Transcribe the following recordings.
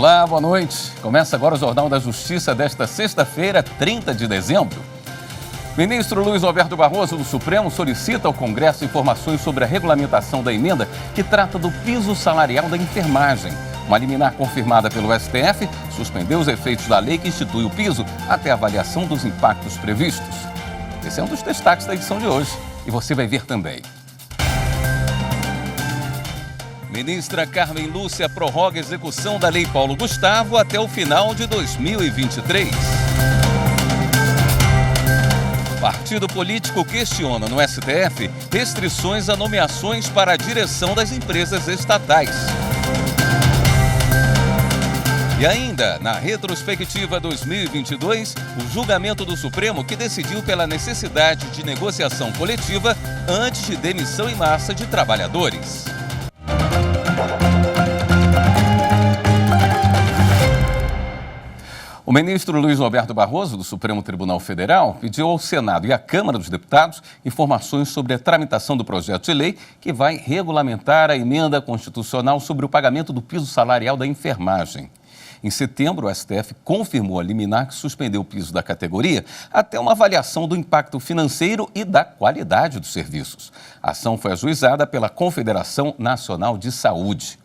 Olá, boa noite. Começa agora o Jornal da Justiça desta sexta-feira, 30 de dezembro. Ministro Luiz Roberto Barroso do Supremo solicita ao Congresso informações sobre a regulamentação da emenda que trata do piso salarial da enfermagem. Uma liminar confirmada pelo STF suspendeu os efeitos da lei que institui o piso até a avaliação dos impactos previstos. Esse é um dos destaques da edição de hoje e você vai ver também. Ministra Carmen Lúcia prorroga a execução da Lei Paulo Gustavo até o final de 2023. Partido político questiona no STF restrições a nomeações para a direção das empresas estatais. E ainda, na retrospectiva 2022, o julgamento do Supremo que decidiu pela necessidade de negociação coletiva antes de demissão em massa de trabalhadores. O ministro Luiz Roberto Barroso, do Supremo Tribunal Federal, pediu ao Senado e à Câmara dos Deputados informações sobre a tramitação do projeto de lei que vai regulamentar a emenda constitucional sobre o pagamento do piso salarial da enfermagem. Em setembro, o STF confirmou a liminar que suspendeu o piso da categoria até uma avaliação do impacto financeiro e da qualidade dos serviços. A ação foi ajuizada pela Confederação Nacional de Saúde.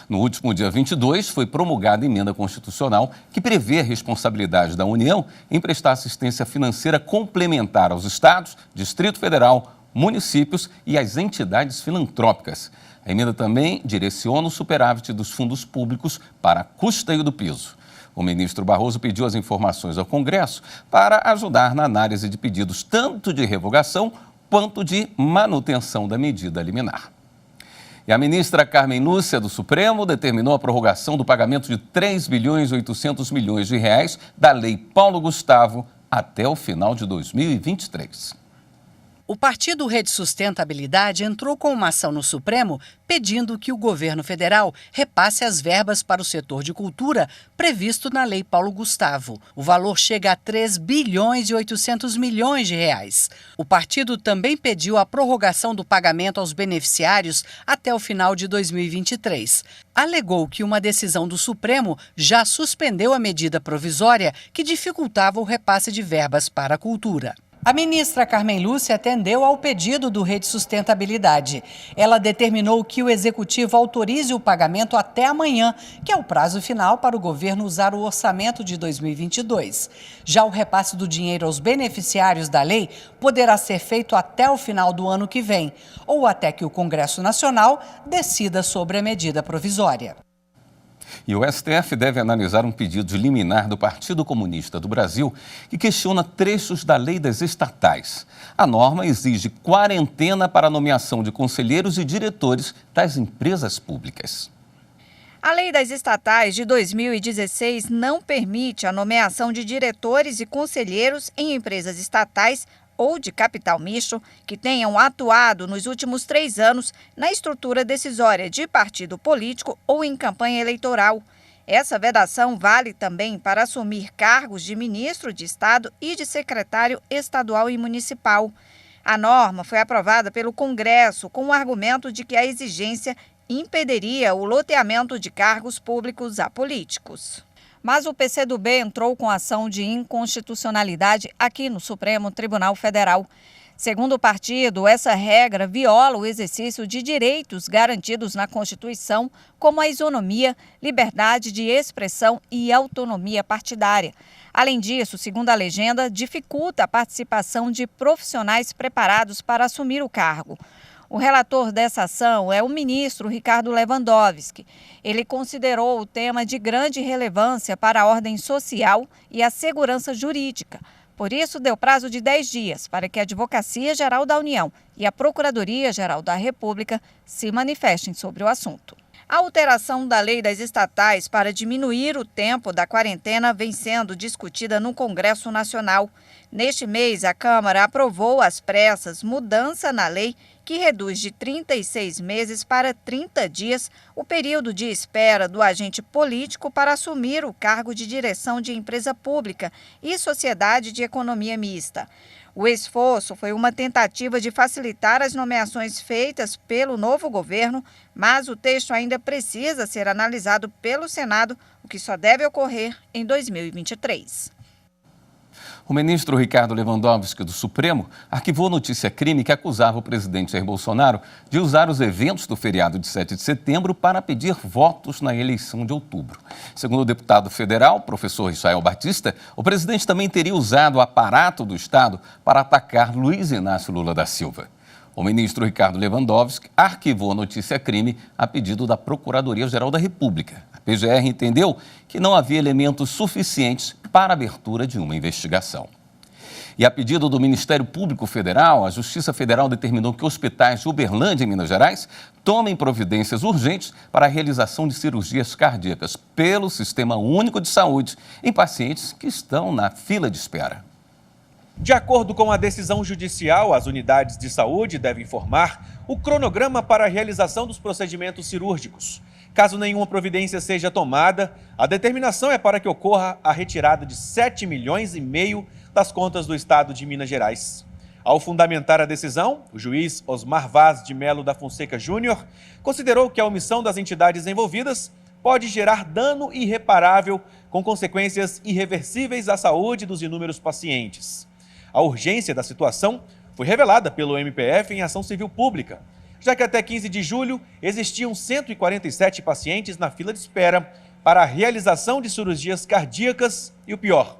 No último dia 22, foi promulgada a emenda constitucional que prevê a responsabilidade da União em prestar assistência financeira complementar aos estados, Distrito Federal, municípios e às entidades filantrópicas. A emenda também direciona o superávit dos fundos públicos para custeio do piso. O ministro Barroso pediu as informações ao Congresso para ajudar na análise de pedidos tanto de revogação quanto de manutenção da medida liminar. E a ministra Carmen Lúcia, do Supremo, determinou a prorrogação do pagamento de 3 bilhões e 800 milhões de reais da Lei Paulo Gustavo até o final de 2023. O partido Rede Sustentabilidade entrou com uma ação no Supremo pedindo que o governo federal repasse as verbas para o setor de cultura previsto na Lei Paulo Gustavo. O valor chega a 3 bilhões e 800 milhões de reais. O partido também pediu a prorrogação do pagamento aos beneficiários até o final de 2023. Alegou que uma decisão do Supremo já suspendeu a medida provisória que dificultava o repasse de verbas para a cultura. A ministra Carmen Lúcia atendeu ao pedido do Rede Sustentabilidade. Ela determinou que o Executivo autorize o pagamento até amanhã, que é o prazo final para o governo usar o orçamento de 2022. Já o repasse do dinheiro aos beneficiários da lei poderá ser feito até o final do ano que vem, ou até que o Congresso Nacional decida sobre a medida provisória. E o STF deve analisar um pedido de liminar do Partido Comunista do Brasil que questiona trechos da lei das estatais. A norma exige quarentena para a nomeação de conselheiros e diretores das empresas públicas. A Lei das Estatais de 2016 não permite a nomeação de diretores e conselheiros em empresas estatais ou de capital misto que tenham atuado nos últimos 3 anos na estrutura decisória de partido político ou em campanha eleitoral. Essa vedação vale também para assumir cargos de ministro de Estado e de secretário estadual e municipal. A norma foi aprovada pelo Congresso com o argumento de que a exigência impediria o loteamento de cargos públicos a políticos. Mas o PCdoB entrou com ação de inconstitucionalidade aqui no Supremo Tribunal Federal. Segundo o partido, essa regra viola o exercício de direitos garantidos na Constituição, como a isonomia, liberdade de expressão e autonomia partidária. Além disso, segundo a legenda, dificulta a participação de profissionais preparados para assumir o cargo. O relator dessa ação é o ministro Ricardo Lewandowski. Ele considerou o tema de grande relevância para a ordem social e a segurança jurídica. Por isso, deu prazo de 10 dias para que a Advocacia Geral da União e a Procuradoria-Geral da República se manifestem sobre o assunto. A alteração da Lei das Estatais para diminuir o tempo da quarentena vem sendo discutida no Congresso Nacional. Neste mês, a Câmara aprovou às pressas mudança na lei que reduz de 36 meses para 30 dias o período de espera do agente político para assumir o cargo de direção de empresa pública e sociedade de economia mista. O esforço foi uma tentativa de facilitar as nomeações feitas pelo novo governo, mas o texto ainda precisa ser analisado pelo Senado, o que só deve ocorrer em 2023. O ministro Ricardo Lewandowski, do Supremo, arquivou notícia-crime que acusava o presidente Jair Bolsonaro de usar os eventos do feriado de 7 de setembro para pedir votos na eleição de outubro. Segundo o deputado federal, professor Israel Batista, o presidente também teria usado o aparato do Estado para atacar Luiz Inácio Lula da Silva. O ministro Ricardo Lewandowski arquivou a notícia-crime a pedido da Procuradoria-Geral da República. A PGR entendeu que não havia elementos suficientes para a abertura de uma investigação. E a pedido do Ministério Público Federal, a Justiça Federal determinou que hospitais de Uberlândia, em Minas Gerais, tomem providências urgentes para a realização de cirurgias cardíacas pelo Sistema Único de Saúde em pacientes que estão na fila de espera. De acordo com a decisão judicial, as unidades de saúde devem informar o cronograma para a realização dos procedimentos cirúrgicos. Caso nenhuma providência seja tomada, a determinação é para que ocorra a retirada de 7,5 milhões das contas do Estado de Minas Gerais. Ao fundamentar a decisão, o juiz Osmar Vaz de Melo da Fonseca Júnior considerou que a omissão das entidades envolvidas pode gerar dano irreparável com consequências irreversíveis à saúde dos inúmeros pacientes. A urgência da situação foi revelada pelo MPF em ação civil pública, já que até 15 de julho existiam 147 pacientes na fila de espera para a realização de cirurgias cardíacas e o pior,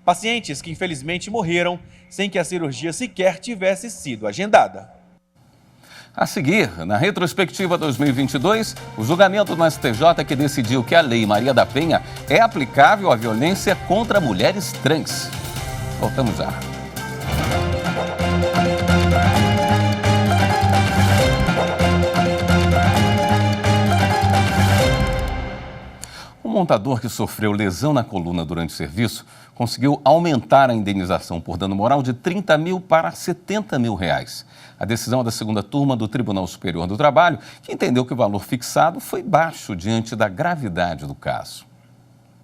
pacientes que infelizmente morreram sem que a cirurgia sequer tivesse sido agendada. A seguir, na retrospectiva 2022, o julgamento no STJ que decidiu que a Lei Maria da Penha é aplicável à violência contra mulheres trans. Voltamos já. O montador que sofreu lesão na coluna durante o serviço conseguiu aumentar a indenização por dano moral de 30 mil para 70 mil reais. A decisão é da segunda turma do Tribunal Superior do Trabalho, que entendeu que o valor fixado foi baixo diante da gravidade do caso.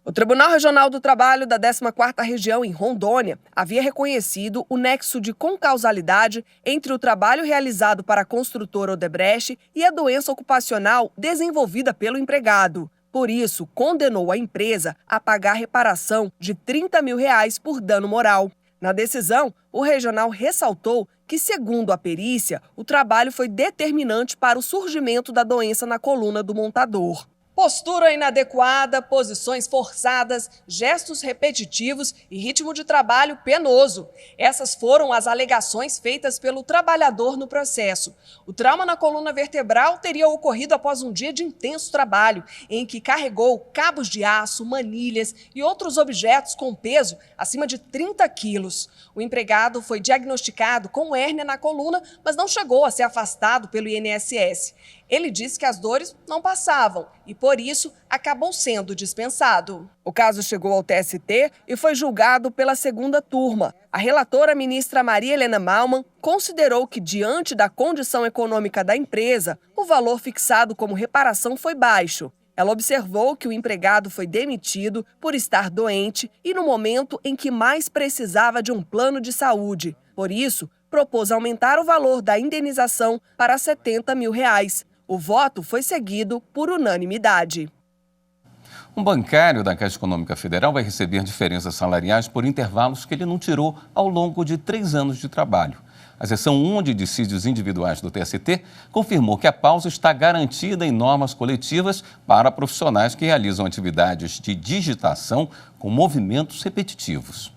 O Tribunal Regional do Trabalho da 14ª Região, em Rondônia, havia reconhecido o nexo de concausalidade entre o trabalho realizado para a construtora Odebrecht e a doença ocupacional desenvolvida pelo empregado. Por isso, condenou a empresa a pagar reparação de 30 mil reais por dano moral. Na decisão, o regional ressaltou que, segundo a perícia, o trabalho foi determinante para o surgimento da doença na coluna do montador. Postura inadequada, posições forçadas, gestos repetitivos e ritmo de trabalho penoso. Essas foram as alegações feitas pelo trabalhador no processo. O trauma na coluna vertebral teria ocorrido após um dia de intenso trabalho, em que carregou cabos de aço, manilhas e outros objetos com peso acima de 30 quilos. O empregado foi diagnosticado com hérnia na coluna, mas não chegou a ser afastado pelo INSS. Ele disse que as dores não passavam e, por isso, acabou sendo dispensado. O caso chegou ao TST e foi julgado pela segunda turma. A relatora, ministra Maria Helena Malman, considerou que, diante da condição econômica da empresa, o valor fixado como reparação foi baixo. Ela observou que o empregado foi demitido por estar doente e no momento em que mais precisava de um plano de saúde. Por isso, propôs aumentar o valor da indenização para 70 mil reais. O voto foi seguido por unanimidade. Um bancário da Caixa Econômica Federal vai receber diferenças salariais por intervalos que ele não tirou ao longo de 3 anos de trabalho. A seção 1 de dissídios individuais do TST confirmou que a pausa está garantida em normas coletivas para profissionais que realizam atividades de digitação com movimentos repetitivos.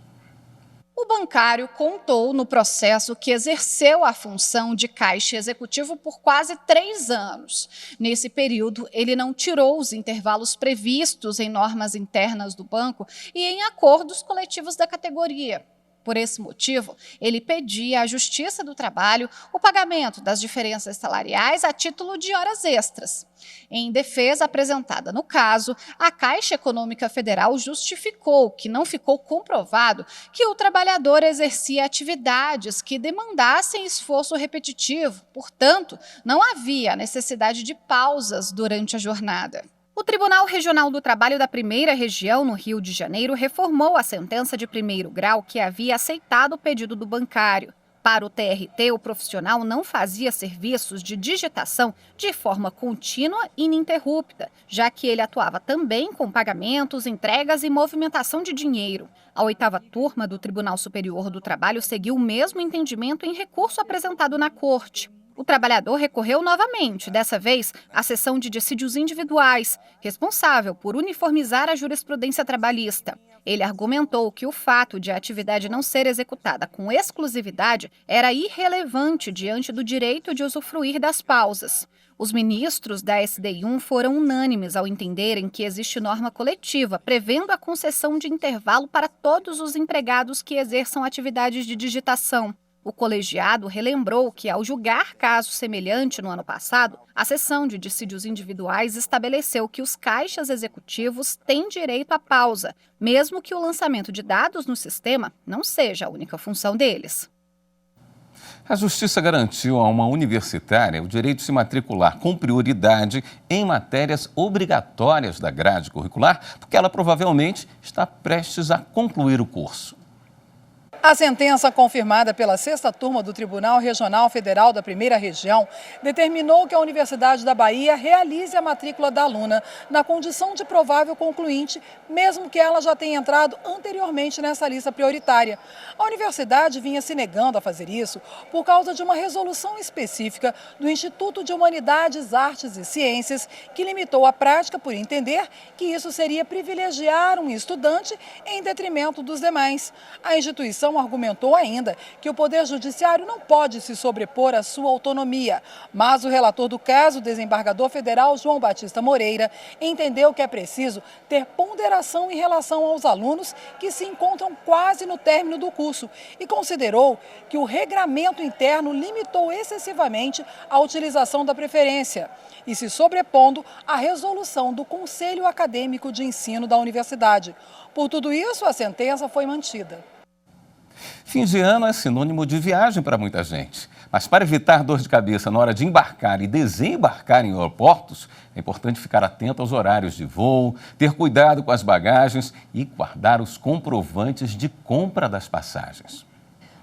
O bancário contou no processo que exerceu a função de caixa executivo por quase 3 anos. Nesse período, ele não tirou os intervalos previstos em normas internas do banco e em acordos coletivos da categoria. Por esse motivo, ele pedia à Justiça do Trabalho o pagamento das diferenças salariais a título de horas extras. Em defesa apresentada no caso, a Caixa Econômica Federal justificou que não ficou comprovado que o trabalhador exercia atividades que demandassem esforço repetitivo, portanto, não havia necessidade de pausas durante a jornada. O Tribunal Regional do Trabalho da Primeira Região, no Rio de Janeiro, reformou a sentença de primeiro grau que havia aceitado o pedido do bancário. Para o TRT, o profissional não fazia serviços de digitação de forma contínua e ininterrupta, já que ele atuava também com pagamentos, entregas e movimentação de dinheiro. A 8ª turma do Tribunal Superior do Trabalho seguiu o mesmo entendimento em recurso apresentado na Corte. O trabalhador recorreu novamente, dessa vez à seção de dissídios individuais, responsável por uniformizar a jurisprudência trabalhista. Ele argumentou que o fato de a atividade não ser executada com exclusividade era irrelevante diante do direito de usufruir das pausas. Os ministros da SDI1 foram unânimes ao entenderem que existe norma coletiva prevendo a concessão de intervalo para todos os empregados que exerçam atividades de digitação. O colegiado relembrou que, ao julgar caso semelhante no ano passado, a seção de dissídios individuais estabeleceu que os caixas executivos têm direito à pausa, mesmo que o lançamento de dados no sistema não seja a única função deles. A Justiça garantiu a uma universitária o direito de se matricular com prioridade em matérias obrigatórias da grade curricular, porque ela provavelmente está prestes a concluir o curso. A sentença confirmada pela 6ª turma do Tribunal Regional Federal da Primeira Região determinou que a Universidade da Bahia realize a matrícula da aluna na condição de provável concluinte, mesmo que ela já tenha entrado anteriormente nessa lista prioritária. A universidade vinha se negando a fazer isso por causa de uma resolução específica do Instituto de Humanidades, Artes e Ciências, que limitou a prática por entender que isso seria privilegiar um estudante em detrimento dos demais. A instituição argumentou ainda que o Poder Judiciário não pode se sobrepor à sua autonomia, mas o relator do caso, o desembargador federal João Batista Moreira, entendeu que é preciso ter ponderação em relação aos alunos que se encontram quase no término do curso e considerou que o regramento interno limitou excessivamente a utilização da preferência e se sobrepondo à resolução do Conselho Acadêmico de Ensino da Universidade. Por tudo isso, a sentença foi mantida. Fim de ano é sinônimo de viagem para muita gente. Mas para evitar dor de cabeça na hora de embarcar e desembarcar em aeroportos, é importante ficar atento aos horários de voo, ter cuidado com as bagagens e guardar os comprovantes de compra das passagens.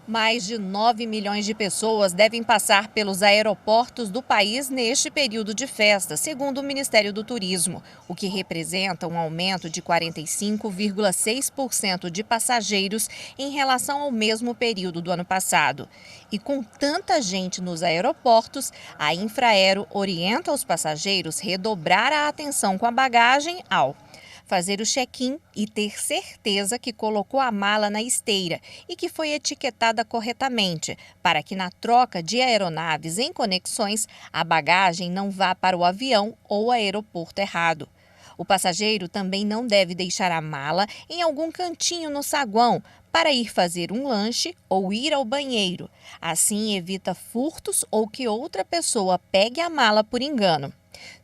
Mais de 9 milhões de pessoas devem passar pelos aeroportos do país neste período de festa, segundo o Ministério do Turismo, o que representa um aumento de 45,6% de passageiros em relação ao mesmo período do ano passado. E com tanta gente nos aeroportos, a Infraero orienta os passageiros a redobrar a atenção com a bagagem ao fazer o check-in e ter certeza que colocou a mala na esteira e que foi etiquetada corretamente, para que na troca de aeronaves em conexões, a bagagem não vá para o avião ou aeroporto errado. O passageiro também não deve deixar a mala em algum cantinho no saguão para ir fazer um lanche ou ir ao banheiro. Assim, evita furtos ou que outra pessoa pegue a mala por engano.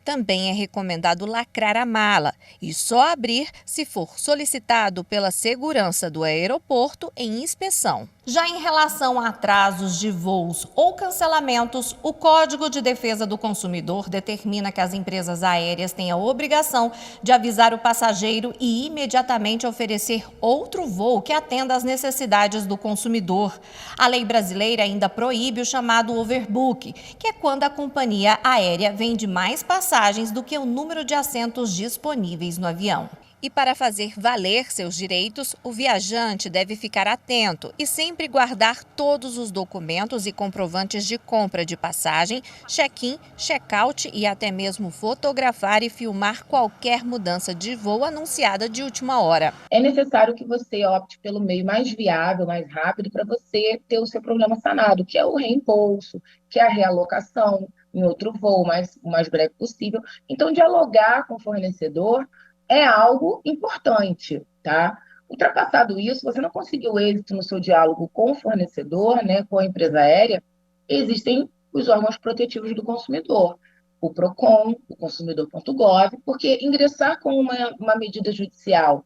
Também é recomendado lacrar a mala e só abrir se for solicitado pela segurança do aeroporto em inspeção. Já em relação a atrasos de voos ou cancelamentos, o Código de Defesa do Consumidor determina que as empresas aéreas têm a obrigação de avisar o passageiro e imediatamente oferecer outro voo que atenda às necessidades do consumidor. A lei brasileira ainda proíbe o chamado overbook, que é quando a companhia aérea vende mais passagens do que o número de assentos disponíveis no avião. E para fazer valer seus direitos, o viajante deve ficar atento e sempre guardar todos os documentos e comprovantes de compra de passagem, check-in, check-out e até mesmo fotografar e filmar qualquer mudança de voo anunciada de última hora. É necessário que você opte pelo meio mais viável, mais rápido, para você ter o seu problema sanado, que é o reembolso, que é a realocação em outro voo, o mais breve possível. Então, dialogar com o fornecedor é algo importante, tá? Ultrapassado isso, você não conseguiu êxito no seu diálogo com o fornecedor, né, com a empresa aérea, existem os órgãos protetivos do consumidor, o PROCON, o consumidor.gov, porque ingressar com uma medida judicial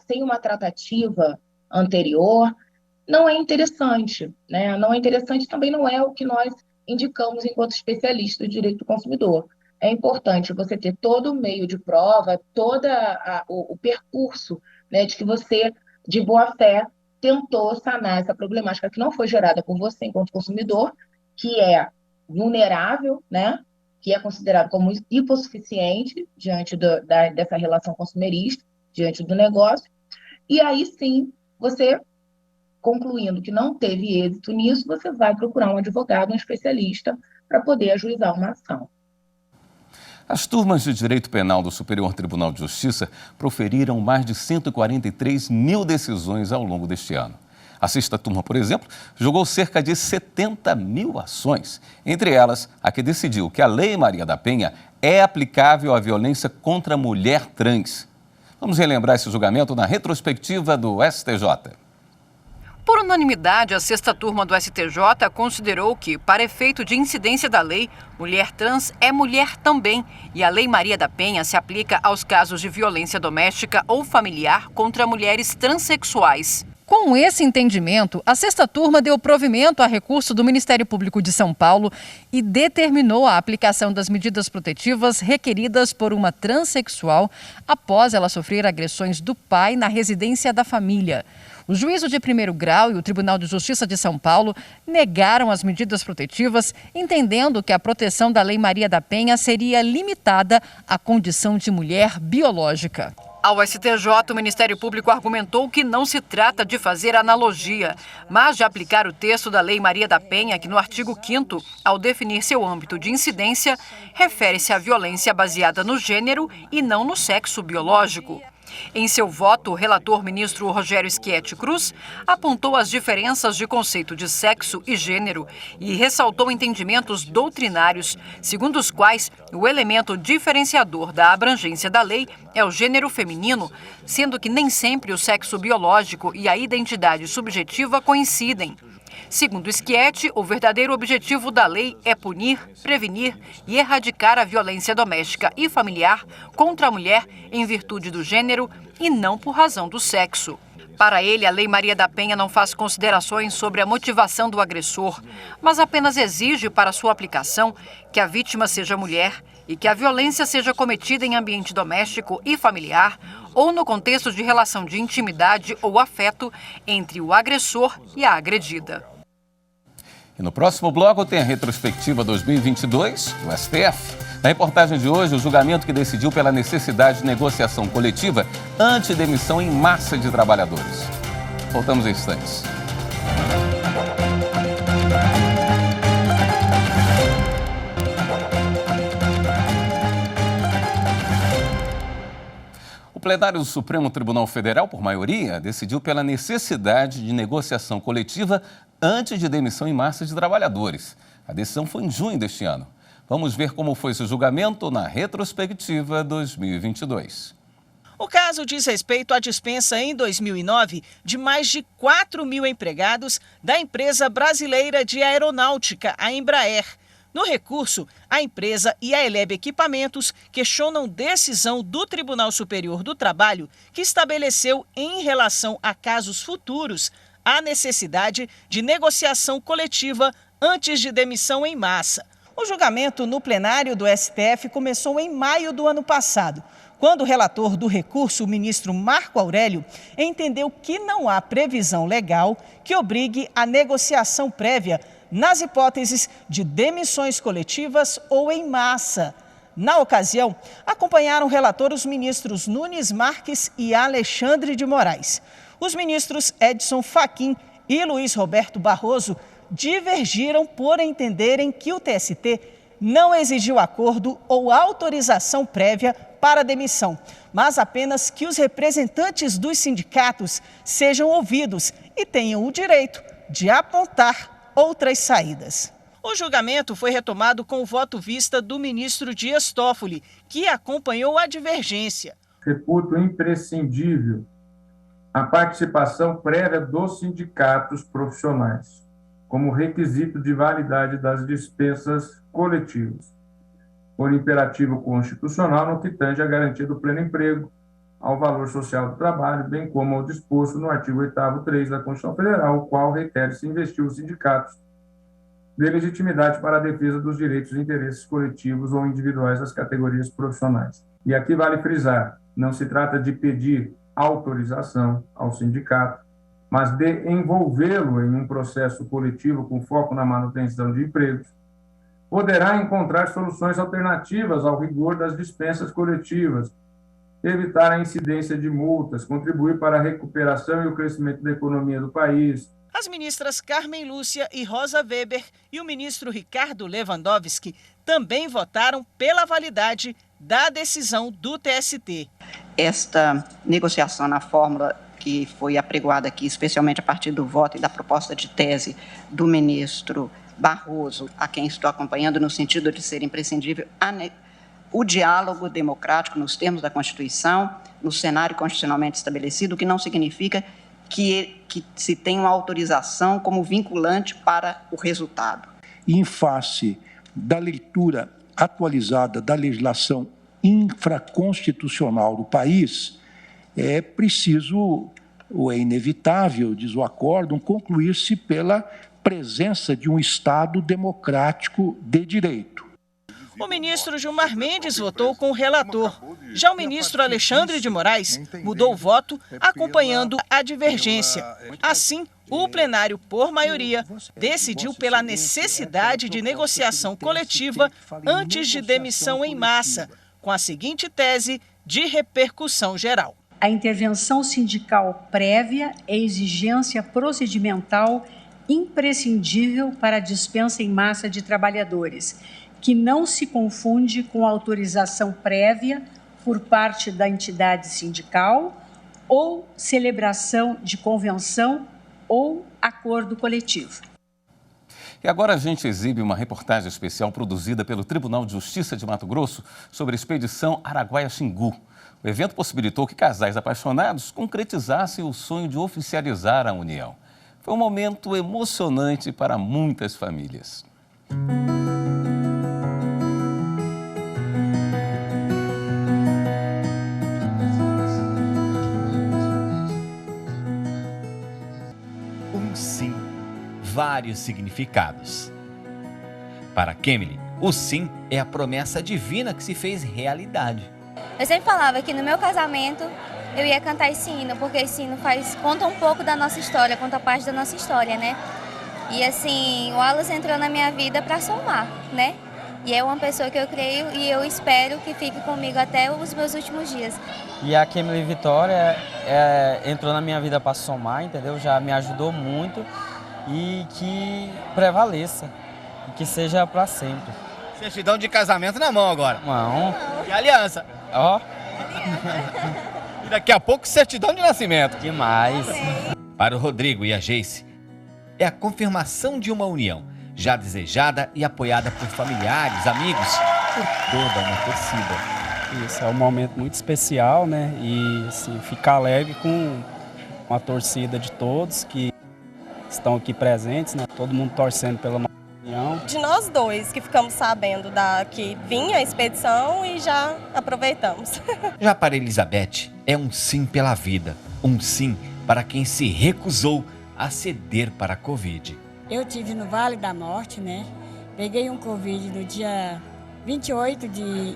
sem uma tratativa anterior não é interessante, né? Não é interessante, também não é o que nós indicamos enquanto especialistas do direito do consumidor. É importante você ter todo o meio de prova, todo o percurso, né, de que você, de boa fé, tentou sanar essa problemática que não foi gerada por você enquanto consumidor, que é vulnerável, né, que é considerado como hipossuficiente diante dessa relação consumerista, diante do negócio, e aí sim, você, concluindo que não teve êxito nisso, você vai procurar um advogado, um especialista, para poder ajuizar uma ação. As turmas de Direito Penal do Superior Tribunal de Justiça proferiram mais de 143 mil decisões ao longo deste ano. A sexta turma, por exemplo, julgou cerca de 70 mil ações, entre elas a que decidiu que a Lei Maria da Penha é aplicável à violência contra a mulher trans. Vamos relembrar esse julgamento na retrospectiva do STJ. Por unanimidade, a sexta turma do STJ considerou que, para efeito de incidência da lei, mulher trans é mulher também, e a Lei Maria da Penha se aplica aos casos de violência doméstica ou familiar contra mulheres transexuais. Com esse entendimento, a sexta turma deu provimento a recurso do Ministério Público de São Paulo e determinou a aplicação das medidas protetivas requeridas por uma transexual após ela sofrer agressões do pai na residência da família. O Juízo de Primeiro Grau e o Tribunal de Justiça de São Paulo negaram as medidas protetivas, entendendo que a proteção da Lei Maria da Penha seria limitada à condição de mulher biológica. Ao STJ, o Ministério Público argumentou que não se trata de fazer analogia, mas de aplicar o texto da Lei Maria da Penha, que no artigo 5º, ao definir seu âmbito de incidência, refere-se à violência baseada no gênero e não no sexo biológico. Em seu voto, o relator ministro Rogério Schietti Cruz apontou as diferenças de conceito de sexo e gênero e ressaltou entendimentos doutrinários, segundo os quais o elemento diferenciador da abrangência da lei é o gênero feminino, sendo que nem sempre o sexo biológico e a identidade subjetiva coincidem. Segundo Schietti, o verdadeiro objetivo da lei é punir, prevenir e erradicar a violência doméstica e familiar contra a mulher em virtude do gênero e não por razão do sexo. Para ele, a Lei Maria da Penha não faz considerações sobre a motivação do agressor, mas apenas exige para sua aplicação que a vítima seja mulher e que a violência seja cometida em ambiente doméstico e familiar ou no contexto de relação de intimidade ou afeto entre o agressor e a agredida. E no próximo bloco tem a retrospectiva 2022 do STF. Na reportagem de hoje, o julgamento que decidiu pela necessidade de negociação coletiva anti-demissão em massa de trabalhadores. Voltamos em instantes. O plenário do Supremo Tribunal Federal, por maioria, decidiu pela necessidade de negociação coletiva antes de demissão em massa de trabalhadores. A decisão foi em junho deste ano. Vamos ver como foi esse julgamento na retrospectiva 2022. O caso diz respeito à dispensa em 2009 de mais de 4 mil empregados da empresa brasileira de aeronáutica, a Embraer. No recurso, a empresa e a Eleb Equipamentos questionam decisão do Tribunal Superior do Trabalho que estabeleceu, em relação a casos futuros, a necessidade de negociação coletiva antes de demissão em massa. O julgamento no plenário do STF começou em maio do ano passado, quando o relator do recurso, o ministro Marco Aurélio, entendeu que não há previsão legal que obrigue a negociação prévia nas hipóteses de demissões coletivas ou em massa. Na ocasião, acompanharam o relator os ministros Nunes Marques e Alexandre de Moraes. Os ministros Edson Fachin e Luiz Roberto Barroso divergiram por entenderem que o TST não exigiu acordo ou autorização prévia para a demissão, mas apenas que os representantes dos sindicatos sejam ouvidos e tenham o direito de apontar outras saídas. O julgamento foi retomado com o voto vista do ministro Dias Toffoli, que acompanhou a divergência. Reputo imprescindível a participação prévia dos sindicatos profissionais, como requisito de validade das dispensas coletivas, por imperativo constitucional no que tange à garantia do pleno emprego, ao valor social do trabalho, bem como ao disposto no artigo 8º 3 da Constituição Federal, o qual requer-se investir os sindicatos de legitimidade para a defesa dos direitos e interesses coletivos ou individuais das categorias profissionais. E aqui vale frisar, não se trata de pedir autorização ao sindicato, mas de envolvê-lo em um processo coletivo com foco na manutenção de empregos, poderá encontrar soluções alternativas ao rigor das dispensas coletivas, evitar a incidência de multas, contribuir para a recuperação e o crescimento da economia do país. As ministras Carmen Lúcia e Rosa Weber e o ministro Ricardo Lewandowski também votaram pela validade da decisão do TST. Esta negociação na fórmula que foi apregoada aqui, especialmente a partir do voto e da proposta de tese do ministro Barroso, a quem estou acompanhando no sentido de ser imprescindível o diálogo democrático nos termos da Constituição, no cenário constitucionalmente estabelecido, o que não significa que se tenha uma autorização como vinculante para o resultado. Em face da leitura atualizada da legislação infraconstitucional do país, é preciso, ou é inevitável, diz o acórdão, concluir-se pela presença de um Estado democrático de direito. O ministro Gilmar Mendes votou com o relator. Já o ministro Alexandre de Moraes mudou o voto, acompanhando a divergência. Assim, o plenário, por maioria, decidiu pela necessidade de negociação coletiva antes de demissão em massa, com a seguinte tese de repercussão geral. A intervenção sindical prévia é exigência procedimental imprescindível para a dispensa em massa de trabalhadores, que não se confunde com autorização prévia por parte da entidade sindical ou celebração de convenção ou acordo coletivo. E agora a gente exibe uma reportagem especial produzida pelo Tribunal de Justiça de Mato Grosso sobre a expedição Araguaia-Xingu. O evento possibilitou que casais apaixonados concretizassem o sonho de oficializar a união. Foi um momento emocionante para muitas famílias. Sim, vários significados. Para Kemily, o sim é a promessa divina que se fez realidade. Eu sempre falava que no meu casamento eu ia cantar esse hino, porque esse hino conta um pouco da nossa história, conta parte da nossa história, né? E assim, o Wallace entrou na minha vida para somar, né? E é uma pessoa que eu creio e eu espero que fique comigo até os meus últimos dias. E a Kemily Vitória entrou na minha vida para somar, entendeu? Já me ajudou muito e que prevaleça, e que seja para sempre. Certidão de casamento na mão agora. Não. E aliança. Ó. E daqui a pouco certidão de nascimento. Demais. Para o Rodrigo e a Geice, é a confirmação de uma união já desejada e apoiada por familiares, amigos, por toda uma torcida. Isso é um momento muito especial, né? E assim, ficar alegre com a torcida de todos que estão aqui presentes, né? Todo mundo torcendo pela nossa união. De nós dois que ficamos sabendo que vinha a expedição e já aproveitamos. Já para Elizabeth, é um sim pela vida, um sim para quem se recusou a ceder para a Covid. Eu tive no Vale da Morte, né? Peguei um Covid no dia 28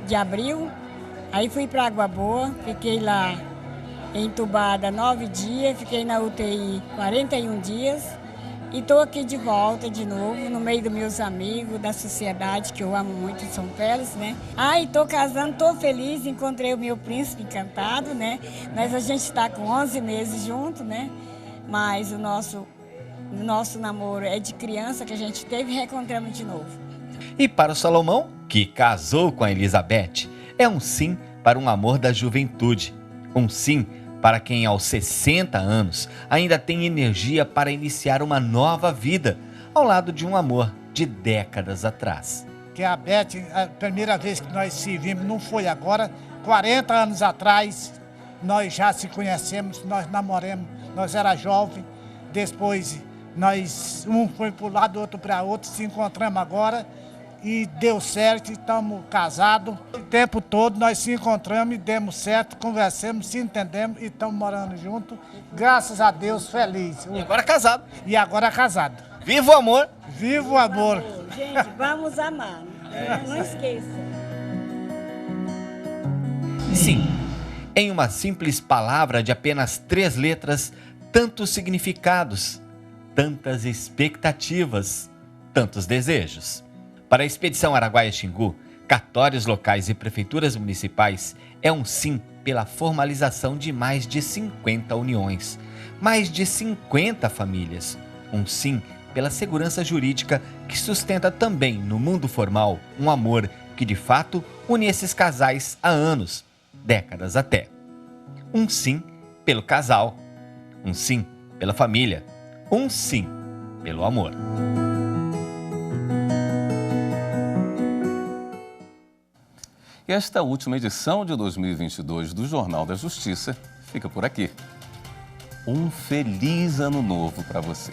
de abril, aí fui para Água Boa, fiquei lá entubada 9 dias, fiquei na UTI 41 dias e estou aqui de volta de novo, no meio dos meus amigos, da sociedade que eu amo muito em São Félix, né? E estou casando, estou feliz, encontrei o meu príncipe encantado, né? Mas a gente está com 11 meses junto, né? Mas o nosso namoro é de criança que a gente teve e reencontramos de novo. E para o Salomão, que casou com a Elizabeth, é um sim para um amor da juventude. Um sim para quem aos 60 anos ainda tem energia para iniciar uma nova vida, ao lado de um amor de décadas atrás. Que a Beth, a primeira vez que nós se vimos não foi agora, 40 anos atrás, nós já se conhecemos, nós namoramos, nós era jovem, depois nós, um foi para o lado, outro para outro, se encontramos agora e deu certo, estamos casados. O tempo todo nós se encontramos e demos certo, conversamos, se entendemos e estamos morando juntos. Graças a Deus, feliz. E agora casado. E agora casado. Viva o amor! Viva o amor! Gente, vamos amar. Não esqueça. Sim, em uma simples palavra de apenas 3 letras, tantos significados, tantas expectativas, tantos desejos. Para a Expedição Araguaia-Xingu, cartórios locais e prefeituras municipais é um sim pela formalização de mais de 50 uniões, mais de 50 famílias. Um sim pela segurança jurídica que sustenta também no mundo formal um amor que de fato une esses casais há anos, décadas até. Um sim pelo casal, um sim pela família, um sim pelo amor. E esta última edição de 2022 do Jornal da Justiça fica por aqui. Um feliz ano novo para você.